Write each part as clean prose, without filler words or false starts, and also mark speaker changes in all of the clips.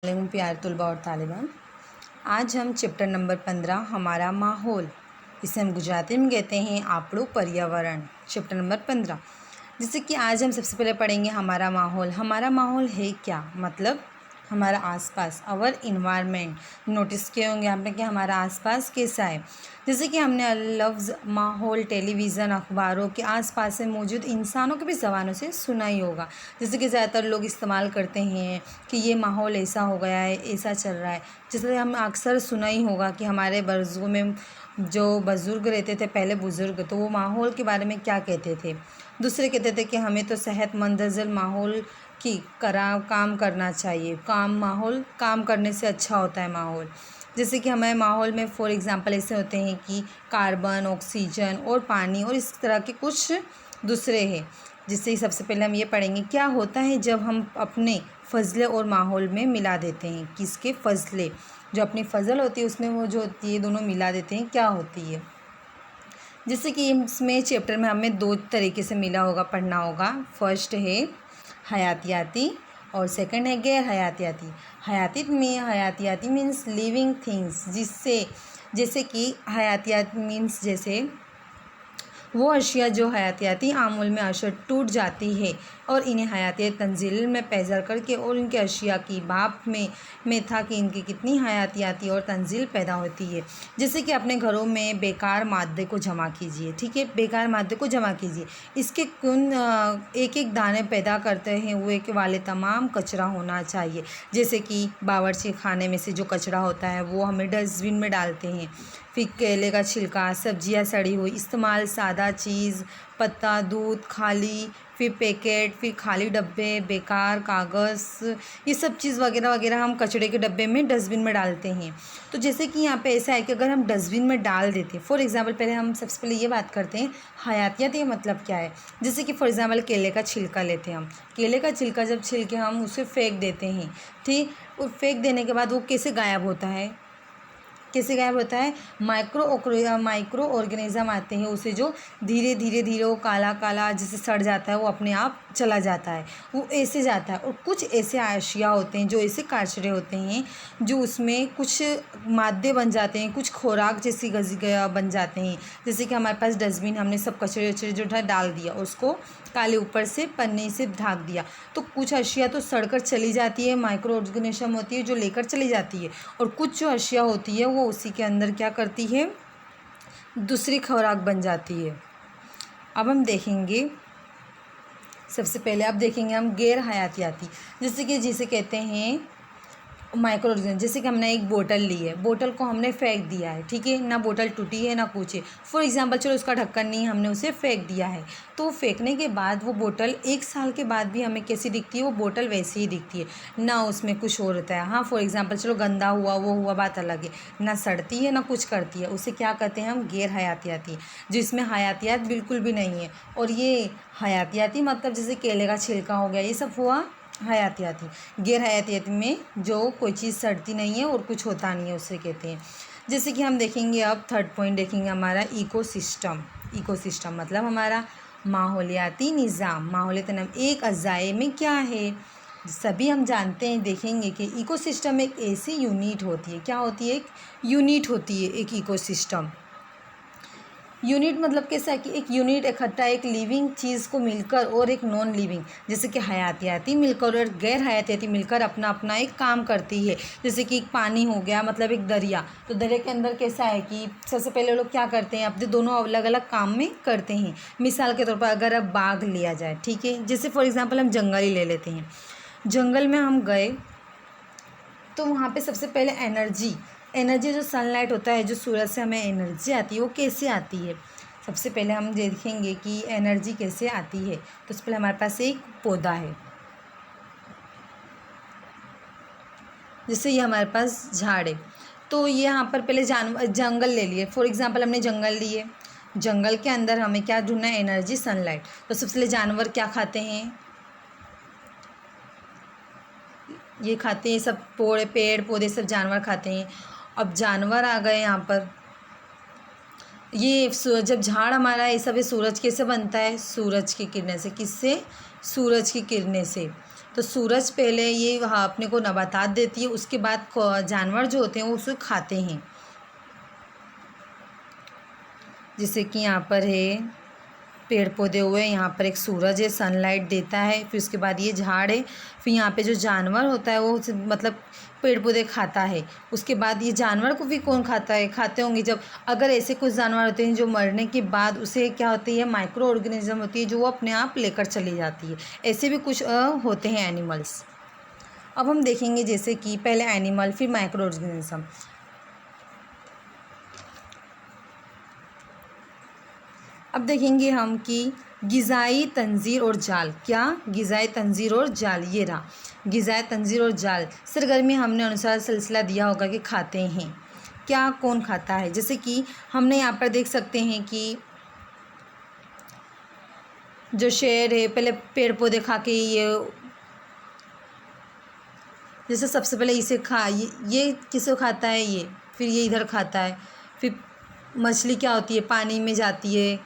Speaker 1: वालेकुम प्यार तलबा और तालिबान। आज हम चैप्टर नंबर 15 हमारा माहौल, इसे हम गुजराती में कहते हैं આપણું पर्यावरण। चैप्टर नंबर 15, जैसे कि आज हम सबसे पहले पढ़ेंगे हमारा माहौल। हमारा माहौल है क्या, मतलब हमारा आसपास, आवर इन्वायरमेंट। नोटिस किए होंगे आपने कि हमारा आसपास कैसा है। जैसे कि हमने लफ्ज़ माहौल टेलीविज़न अखबारों के आसपास से मौजूद इंसानों के भी ज़बानों से सुना ही होगा। जैसे कि ज़्यादातर लोग इस्तेमाल करते हैं कि ये माहौल ऐसा हो गया है, ऐसा चल रहा है। जैसे हम अक्सर सुना ही होगा कि हमारे बुज़ुर्गों में जो बुज़ुर्ग रहते थे, पहले बुज़ुर्ग, तो वो माहौल के बारे में क्या कहते थे। दूसरे कहते थे कि हमें तो सेहतमंद माहौल की काम करना चाहिए। काम करने से अच्छा होता है माहौल। जैसे कि हमारे माहौल में फॉर एग्ज़ाम्पल ऐसे होते हैं कि कार्बन, ऑक्सीजन और पानी और इस तरह के कुछ दूसरे हैं। जिससे सबसे पहले हम ये पढ़ेंगे क्या होता है जब हम अपने फ़ज़ले और माहौल में मिला देते हैं। किसके फ़ज़ले, जो अपनी फ़ज़ल होती है उसमें वो जो होती है दोनों मिला देते हैं, क्या होती है। जैसे कि इसमें चैप्टर में हमें दो तरीके से मिला होगा, पढ़ना होगा। फर्स्ट है हयातियाती और सेकंड है गैर हयातियाती। हयातियाती मीन्स लिविंग थिंग्स, जैसे कि हयातियात मीन्स जैसे वो अशिया जो हयातियाती आमूल में अशर टूट जाती है और इन्हें हयातियात तंजील में पैदा करके और इनके अशिया की बाप में था कि इनकी कितनी हयातियाती और तंजील पैदा होती है। जैसे कि अपने घरों में बेकार मादे को जमा कीजिए, ठीक है, बेकार मादे को जमा कीजिए। इसके कुन एक एक दाने पैदा करते हैं हुए के वाले तमाम कचरा होना चाहिए। जैसे कि बावर्ची खाने में से जो कचरा होता है वो हमें डस्टबिन में डालते हैं। फिर केले का छिलका, सब्जियां सड़ी हुई, इस्तेमाल सादा चीज़, पत्ता, दूध खाली, फिर पैकेट, फिर खाली डब्बे, बेकार कागज़, ये सब चीज़ वगैरह वगैरह हम कचरे के डब्बे में डस्टबिन में डालते हैं। तो जैसे कि यहाँ पे ऐसा है कि अगर हम डस्टबिन में डाल देते हैं, फॉर एग्ज़ाम्पल पहले हम सबसे पहले ये बात करते हैं हयातियात ये मतलब क्या है। जैसे कि फॉर एग्ज़ाम्पल केले का छिलका लेते हैं हम, केले का छिलका जब छिल के हम उसे फेंक देते हैं, ठीक, वो फेंक देने के बाद वो कैसे गायब होता है, माइक्रो ऑर्गेनिज़म आते हैं उसे, जो धीरे धीरे वो काला काला जैसे सड़ जाता है, वो अपने आप चला जाता है, वो ऐसे जाता है। और कुछ ऐसे आशिया होते हैं जो ऐसे काचरे होते हैं जो उसमें कुछ मादे बन जाते हैं, कुछ खुराक जैसी बन जाते हैं। जैसे कि हमारे पास डस्टबिन, हमने सब कचरे वचरे जो था डाल दिया, उसको काले ऊपर से पन्नी से ढाक दिया, तो कुछ अशिया तो सड़कर चली जाती है, माइक्रो ऑर्गेनिज्म होती है जो लेकर चली जाती है, और कुछ जो अशिया होती है वो उसी के अंदर क्या करती है, दूसरी खुराक बन जाती है। अब हम देखेंगे सबसे पहले, अब देखेंगे हम गैर हयातियाती, जैसे कि जिसे कहते हैं माइक्रो ऑर्गेनिज्म। जैसे कि हमने एक बोतल ली है, बोतल को हमने फेंक दिया है, ठीक है, ना बोतल टूटी है ना कुछ है, फॉर एग्जांपल चलो उसका ढक्कन नहीं, हमने उसे फेंक दिया है, तो फेंकने के बाद वो बोतल 1 साल के बाद भी हमें कैसी दिखती है, वो बोतल वैसी ही दिखती है, ना उसमें कुछ और होता है। हाँ, फॉर एग्जांपल चलो गंदा हुआ वो हुआ, बात अलग है, ना सड़ती है ना कुछ करती है, उसे क्या कहते हैं हम, गैर हयातियाती, जिसमें हयातियात बिल्कुल भी नहीं है। और ये हयातियाती मतलब जैसे केले का छिलका हो गया, ये सब हुआ हयातियाती। गैर हयातियाती में जो कोई चीज़ सड़ती नहीं है और कुछ होता नहीं है, उसे कहते हैं। जैसे कि हम देखेंगे, अब थर्ड पॉइंट देखेंगे हमारा इकोसिस्टम मतलब हमारा माहौलियाती निज़ाम। माहौलियाती निज़ाम एक अज़ाए में क्या है, सभी हम जानते हैं, देखेंगे कि इकोसिस्टम एक ऐसी यूनिट होती है, क्या होती है, एक यूनिट होती है एक इकोसिस्टम। यूनिट मतलब कैसा है कि एक यूनिट इकट्ठा एक लिविंग चीज़ को मिलकर और एक नॉन लिविंग, जैसे कि हयातियाती मिलकर और गैर हयातियाती मिलकर अपना अपना एक काम करती है। जैसे कि एक पानी हो गया, मतलब एक दरिया, तो दरिया के अंदर कैसा है कि सबसे पहले लोग क्या करते हैं, अपने दोनों अलग अलग काम में करते हैं। मिसाल के तौर पर अगर अब बाघ लिया जाए, ठीक है, जैसे फॉर एग्ज़ाम्पल हम जंगल ही ले लेते हैं। जंगल में हम गए तो वहाँ पे सबसे पहले एनर्जी जो सनलाइट होता है, जो सूरज से हमें एनर्जी आती है, वो कैसे आती है। सबसे पहले हम देखेंगे कि एनर्जी कैसे आती है। तो उससे पहले हमारे पास एक पौधा है, जैसे ये हमारे पास झाड़ है, तो ये यहाँ पर पहले जंगल ले लिए, फॉर एग्जांपल हमने जंगल लिए, जंगल के अंदर हमें क्या ढूंढना है, एनर्जी सनलाइट। तो सबसे पहले जानवर क्या खाते हैं, ये खाते हैं, सब पेड़ पौधे सब जानवर खाते हैं। अब जानवर आ गए यहाँ पर, ये जब झाड़ हमारा ये सब सूरज कैसे बनता है, सूरज की किरणें से, किससे, सूरज की किरणें से। तो सूरज पहले ये अपने को नबातात देती है, उसके बाद जानवर जो होते हैं वो उसे खाते हैं। जैसे कि यहाँ पर है पेड़ पौधे हुए, यहाँ पर एक सूरज है, सनलाइट देता है, फिर उसके बाद ये झाड़ है, फिर यहाँ पे जो जानवर होता है वो मतलब पेड़ पौधे खाता है। उसके बाद ये जानवर को भी कौन खाता है, खाते होंगे जब, अगर ऐसे कुछ जानवर होते हैं जो मरने के बाद उसे क्या होती है, माइक्रो ऑर्गेनिज्म होती है जो वो अपने आप लेकर चली जाती है। ऐसे भी कुछ होते हैं एनिमल्स। अब हम देखेंगे जैसे कि पहले एनिमल फिर माइक्रो ऑर्गेनिज्म। अब देखेंगे हम कि ग़िज़ाई तंजीर और जाल। क्या? ग़िज़ाई तंजीर और जाल, ये रहा ग़िज़ाई तंजीर और जाल। सरगर्मी हमने अनुसार सिलसिला दिया होगा कि खाते हैं। क्या कौन खाता है? जैसे कि हमने यहाँ पर देख सकते हैं कि जो शेर है पहले पेड़ पौधे खा के ये जैसे सबसे पहले इसे ये किसे खाता है, ये फिर ये इधर खाता है। फिर मछली क्या होती है, पानी में जाती है,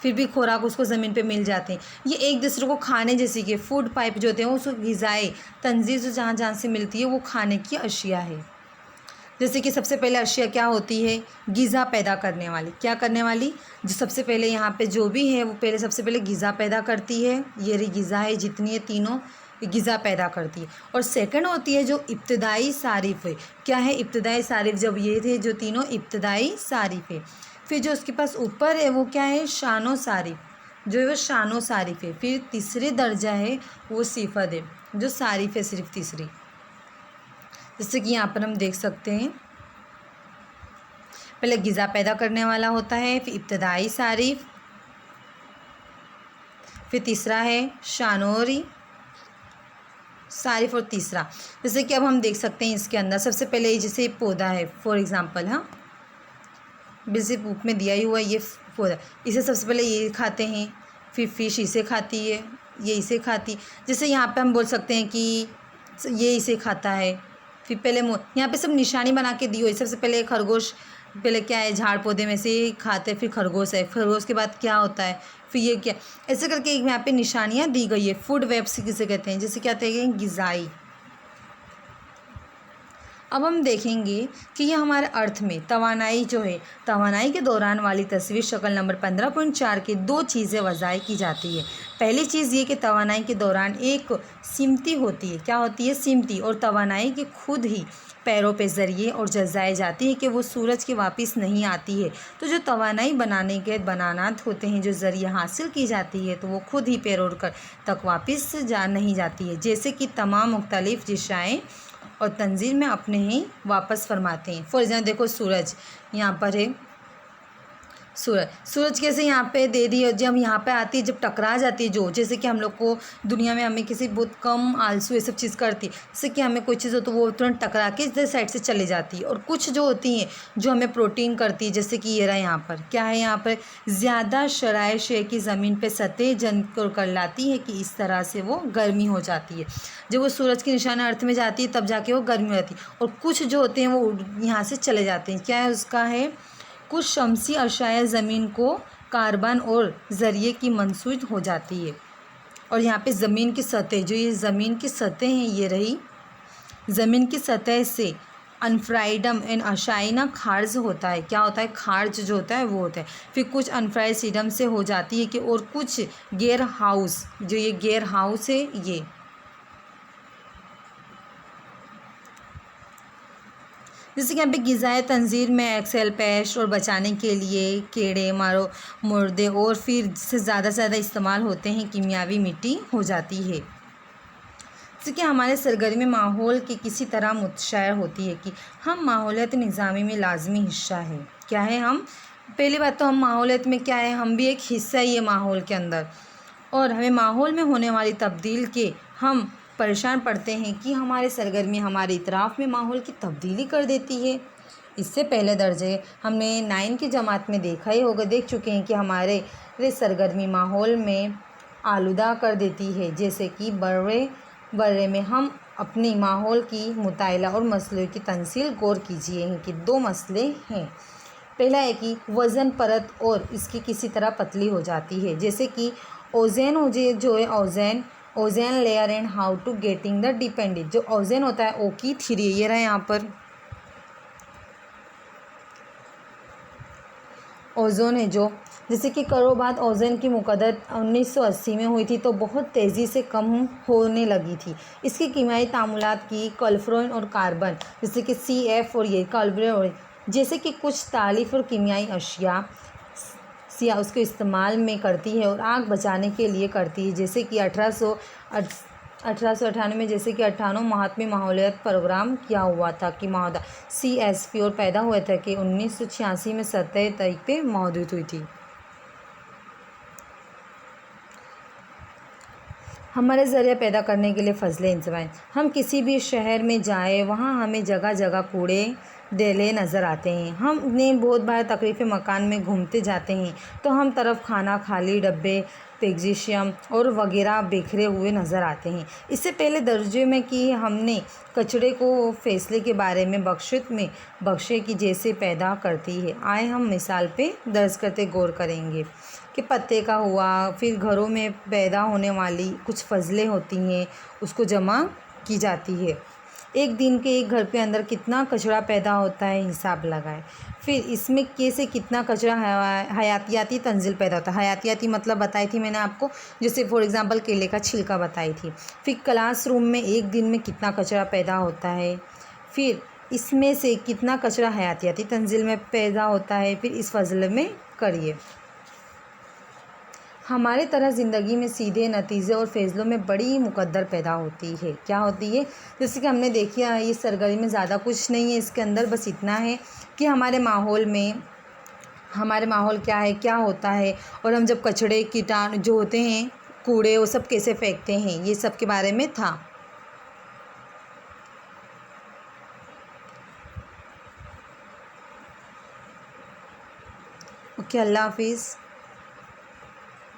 Speaker 1: फिर भी खुराक उसको ज़मीन पे मिल जाते हैं। ये एक दूसरे को खाने जैसे कि फूड पाइप जो होते हैं उसको ग़िज़ाई तंजीर जो जहाँ जहाँ से मिलती है वो खाने की अशिया है। जैसे कि सबसे पहले अशिया क्या होती है, ग़िज़ा पैदा करने वाली। क्या करने वाली? जो सबसे पहले यहाँ पे जो भी है वो पहले सबसे पहले ग़िज़ा पैदा करती है। ये रही ग़िज़ा है, जितनी है तीनों ग़िज़ा पैदा करती है। और सेकंड होती है जो इब्तिदाई सारिफ़ है। क्या है इब्तिदाई सारिफ़? जब ये थे जो तीनों इब्तिदाई सारिफ़ है। फिर जो उसके पास ऊपर है वो क्या है, शानो सारिफ़, जो है वो शानो सारिफ़ है। फिर तीसरे दर्जा है वो सिफ़त है, जो सारिफ़ है सिर्फ तीसरी। जैसे कि यहाँ पर हम देख सकते हैं पहले ग़िज़ा पैदा करने वाला होता है, फिर इब्तिदाई सारिफ़, फिर तीसरा है शानोरी सारिफ़ और तीसरा। जैसे कि अब हम देख सकते हैं इसके अंदर सबसे पहले जैसे पौधा है फॉर एग्ज़ाम्पल, हाँ जैसे बुक में दिया ही हुआ ये पौधा, इसे सबसे पहले ये खाते हैं, फिर फिश इसे खाती है, ये इसे खाती। जैसे यहाँ पे हम बोल सकते हैं कि ये इसे खाता है, फिर पहले यहाँ पे सब निशानी बना के दी हुई। सबसे पहले खरगोश, पहले क्या है झाड़ पौधे में से खाते हैं, फिर खरगोश है, खरगोश के बाद क्या होता है, फिर ये क्या, ऐसे करके यहाँ पे निशानियाँ दी गई है। फूड वेब से किसे कहते हैं, जैसे क्या कहते हैं ग़िज़ाई। अब हम देखेंगे कि ये हमारे अर्थ में तवानाई जो है, तवानाई के दौरान वाली तस्वीर शक्ल नंबर 15.4 के 2 चीज़ें वज़ाह की जाती है। पहली चीज़ ये कि तवानाई के दौरान एक सिमती होती है। क्या होती है? सिमती। और तवानाई के खुद ही पैरों पे ज़रिए और जज़ाए जाती है कि वो सूरज के वापस नहीं आती है। तो जो तवानाई बनाने के बनानात होते हैं, जो ज़रिए हासिल की जाती है, तो वो खुद ही पैरों तक वापस नहीं जाती है। जैसे कि तमाम मुख्तलिफ़ दिशाएँ और तंजीर में अपने ही वापस फरमाते हैं। फॉर एग्जाम्पल देखो सूरज यहाँ पर है, सूरज कैसे यहाँ पे दे दी है, जब यहाँ पे आती है, जब टकरा जाती है, जो जैसे कि हम लोग को दुनिया में हमें किसी बहुत कम आलसू ये सब चीज़ करती है, जैसे कि हमें कोई चीज़ हो तो वो तुरंत टकरा के इधर साइड से चले जाती है। और कुछ जो होती हैं जो हमें प्रोटीन करती है, जैसे कि ये रहा यहाँ पर क्या है, यहाँ पर ज़्यादा शराय शे की ज़मीन पर सतह जन कर लाती है कि इस तरह से वो गर्मी हो जाती है। जब वो सूरज की निशाना अर्थ में जाती है तब जाके वो गर्मी हो जाती है। और कुछ जो होते हैं वो यहाँ से चले जाते हैं। क्या है उसका है, कुछ शमसी अशाया ज़मीन को कार्बन और ज़रिए की मंसूज हो जाती है। और यहाँ पे ज़मीन की सतह, जो ये ज़मीन की सतह हैं, ये रही ज़मीन की सतह से अनफ्राइडम एंड अशाइना खार्ज होता है। क्या होता है? खार्ज जो होता है वो होता है। फिर कुछ अनफ्राइड सीडम से हो जाती है कि, और कुछ गेयर हाउस, जो ये गेयर हाउस है, ये जैसे कि यहाँ पे ग़िज़ाए तंजीर में एक्सेल पेस्ट और बचाने के लिए कीड़े मारो मुर्दे और फिर से ज़्यादा इस्तेमाल होते हैं, कीमियावी मिट्टी हो जाती है। जैसे कि हमारे सरगर्मी माहौल की किसी तरह मुतशायर होती है कि हम माहौलियाती निज़ामी में लाजमी हिस्सा है। क्या है हम? पहली बात तो हम माहौलियत में क्या है, हम भी एक हिस्सा ही है माहौल के अंदर। और हमें माहौल में होने वाली तब्दील के हम परेशान पड़ते हैं कि हमारे सरगर्मी हमारे इतराफ़ में माहौल की तब्दीली कर देती है। इससे पहले दर्जे हमने 9 की जमात में देखा ही होगा, देख चुके हैं कि हमारे सरगर्मी माहौल में आलूदा कर देती है। जैसे कि बर्रे में हम अपनी माहौल की मुताला और मसलों की तंसील गौर कीजिए कि 2 मसले हैं। पहला है कि वज़न परत और इसकी किसी तरह पतली हो जाती है। जैसे कि ओज़ोन जो है ozone layer and how to getting the dependent. जो ओजोन होता है ओ की थ्री, ये रहा यहाँ पर ओजोन है जो, जैसे कि करों बाद ओजोन की मुक़द्दत 1980 में हुई थी तो बहुत तेज़ी से कम होने लगी थी। इसकी कीमियाई तामुलात की कल्फ्रोन और कार्बन, जैसे कि CF और ये कार्बन और जैसे कि कुछ तालीफ और कीमियाई अशिया सिया उसके इस्तेमाल में करती है और आग बचाने के लिए करती है। जैसे कि 1898 में जैसे कि 98 महात्मी माहौलियात प्रोग्राम किया हुआ था कि महोदय CSP और पैदा हुए थे कि 1986 में 17 तारीख पे मौजूद हुई थी। हमारे ज़रिए पैदा करने के लिए फजले इंतज़ाम। हम किसी भी शहर में जाए वहाँ हमें जगह जगह कूड़े डेले नज़र आते हैं। हमने बहुत बार तकरीफ़ मकान में घूमते जाते हैं तो हम तरफ खाना खाली डब्बे मैग्नीशियम और वगैरह बिखरे हुए नज़र आते हैं। इससे पहले दर्जे में कि हमने कचरे को फैसले के बारे में बख्शे की जैसे पैदा करती है। आए हम मिसाल पे दर्ज करते गौर करेंगे कि पत्ते का हुआ, फिर घरों में पैदा होने वाली कुछ फजलें होती हैं उसको जमा की जाती है। एक दिन के एक घर के अंदर कितना कचरा पैदा होता है हिसाब लगाएं। फिर इसमें कैसे कितना कचरा हयातियाती तंजील पैदा होता है। हयातियाती मतलब बताई थी मैंने आपको, जैसे फॉर एग्ज़ाम्पल केले का छिलका बताई थी। फिर क्लासरूम में एक दिन में कितना कचरा पैदा होता है, फिर इसमें से कितना कचरा हयातियाती तंजील में पैदा होता है, फिर इस फजले में करिए। हमारे तरह ज़िंदगी में सीधे नतीजे और फैसलों में बड़ी मुकद्दर पैदा होती है। क्या होती है? जैसे कि हमने देखा ये सरगर्मी में ज़्यादा कुछ नहीं है इसके अंदर, बस इतना है कि हमारे माहौल क्या है, क्या होता है, और हम जब कचड़े कीटाणु जो होते हैं कूड़े वो सब कैसे फेंकते हैं, ये सब के बारे में था। ओके, अल्लाह हाफिज़।